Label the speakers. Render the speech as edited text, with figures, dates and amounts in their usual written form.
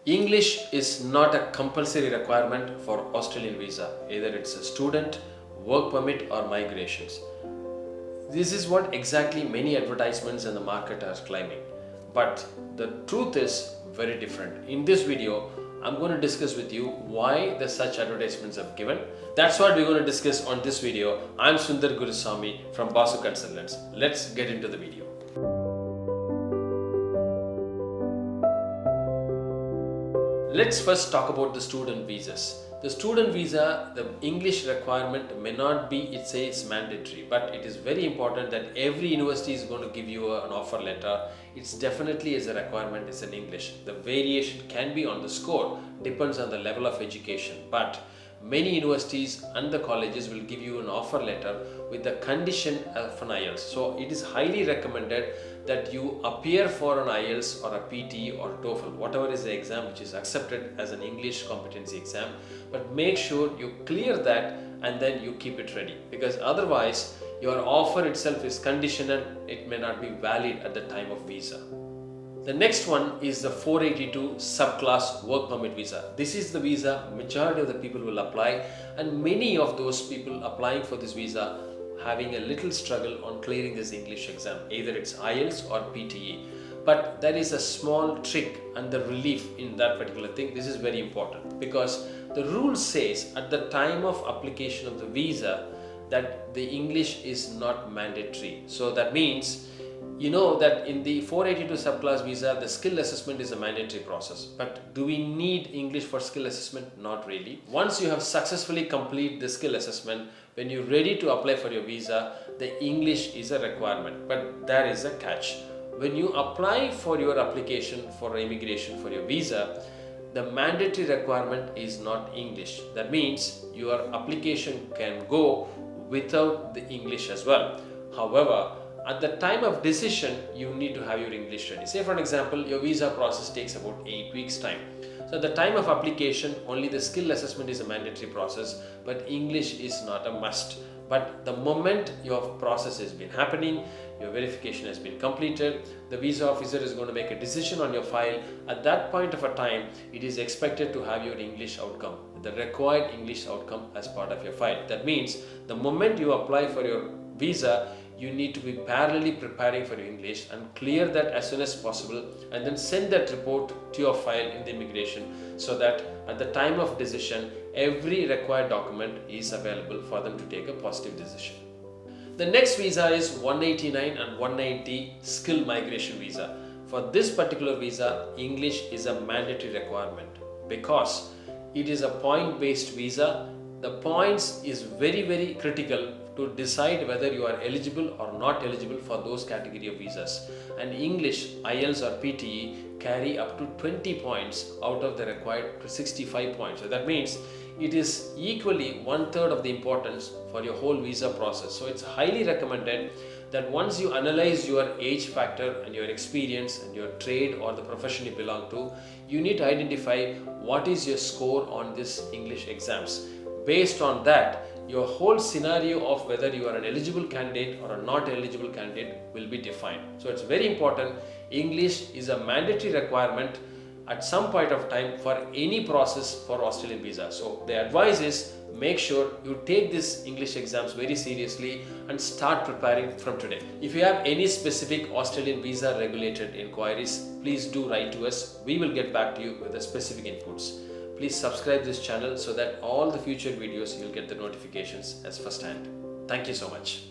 Speaker 1: English is not a compulsory requirement for Australian visa, either it's a student, work permit or migrations. This is what exactly many advertisements in the market are claiming. But the truth is very different. In this video, I'm going to discuss with you why the such advertisements are given. That's what we're going to discuss on this video. I'm Sundar Gurusamy from Baasu Consultants. Let's get into the video. Let's first talk about the student visas. The student visa, the English requirement may not be, it says mandatory, but it is very important that every university is going to give you an offer letter. It's definitely as a requirement, it's in English. The variation can be on the score, depends on the level of education, but many universities and the colleges will give you an offer letter with the condition of an IELTS. So it is highly recommended that you appear for an IELTS or a PTE or TOEFL, whatever is the exam which is accepted as an English competency exam, but make sure you clear that and then you keep it ready, because otherwise your offer itself is conditional, it may not be valid at the time of visa. The next one is the 482 subclass work permit visa. This is the visa majority of the people will apply, and many of those people applying for this visa having a little struggle on clearing this English exam, either it's IELTS or PTE. But there is a small trick and the relief in that particular thing. This is very important because the rule says at the time of application of the visa that the English is not mandatory. So that means you know that in the 482 subclass visa, the skill assessment is a mandatory process. But do we need English for skill assessment? Not really. Once you have successfully completed the skill assessment, when you're ready to apply for your visa, the English is a requirement. But there is a catch. When you apply for your application for immigration for your visa, the mandatory requirement is not English. That means your application can go without the English as well. However, at the time of decision, you need to have your English ready. Say for an example, your visa process takes about 8 weeks time. So at the time of application, only the skill assessment is a mandatory process, but English is not a must. But the moment your process has been happening, your verification has been completed, the visa officer is going to make a decision on your file. At that point of a time, it is expected to have your English outcome, the required English outcome as part of your file. That means the moment you apply for your visa, you need to be parallelly preparing for your English and clear that as soon as possible, and then send that report to your file in the immigration so that at the time of decision, every required document is available for them to take a positive decision. The next visa is 189 and 190 skill migration visa. For this particular visa, English is a mandatory requirement because it is a point-based visa. The points is very critical to decide whether you are eligible or not eligible for those category of visas. And English, IELTS or PTE carry up to 20 points out of the required 65 points. So that means it is equally 1/3 of the importance for your whole visa process. So it's highly recommended that once you analyze your age factor and your experience and your trade or the profession you belong to, you need to identify what is your score on this English exams. Based on that, your whole scenario of whether you are an eligible candidate or a not eligible candidate will be defined. So it's very important. English is a mandatory requirement at some point of time for any process for Australian visa. So the advice is make sure you take this English exams very seriously and start preparing from today. If you have any specific Australian visa regulated inquiries, please do write to us. We will get back to you with the specific inputs. Please subscribe this channel so that all the future videos you'll get the notifications as first hand. Thank you so much.